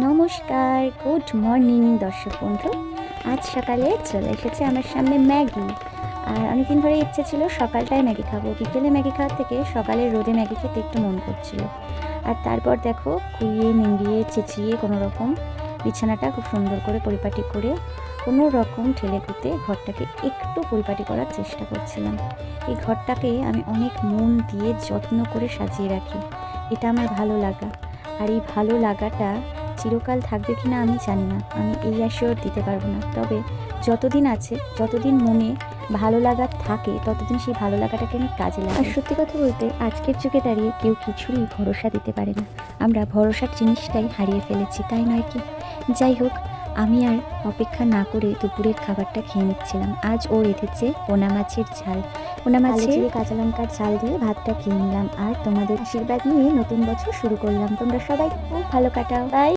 নমস্কার, good morning দর্শক বন্ধু। আজ সকালে চলে এসেছে আমার সামনে ম্যাগি। আর অনেকদিন ধরে ইচ্ছে ছিল সকালটায় ম্যাগি খাবো, বিকেলে ম্যাগি খাওয়ার থেকে সকালে রোদে ম্যাগি খেতে একটু মন করছিল। আর তারপর দেখো কুইয়ে নিংড়িয়ে চেঁচিয়ে কোনো রকম বিছানাটা খুব সুন্দর করে পরিপাটি করে কোনো রকম ঠেলে খুঁতে ঘরটাকে একটু পরিপাটি করার চেষ্টা করছিলাম। এই ঘরটাকে আমি অনেক মন দিয়ে যত্ন করে সাজিয়ে রাখি, এটা আমার ভালো লাগা। আর এই ভালো লাগাটা চিরকাল থাকবে কিনা আমি জানি না, আমি এই অ্যাসিওর দিতে পারবো না। তবে যতদিন আছে, যতদিন মনে ভালো লাগা থাকে, ততদিন সেই ভালো লাগাটাকে আমি কাজে লাগাই। আর সত্যি কথা বলতে আজকের যুগে দাঁড়িয়ে কেউ কিছুরই ভরসা দিতে পারে না। আমরা ভরসার জিনিসটাই হারিয়ে ফেলেছি, তাই নয় কি? যাই হোক, আমি আর অপেক্ষা না করে দুপুরের খাবারটা খেয়ে নিচ্ছিলাম। আজ ও রেঁধেছে পোনা মাছের ঝাল, পোনা মাছের কাঁচা লঙ্কার ঝাল দিয়ে ভাতটা খেয়ে নিলাম। আর তোমাদের আশীর্বাদ নিয়ে নতুন বছর শুরু করলাম। তোমরা সবাই খুব ভালো কাটাও। বাই।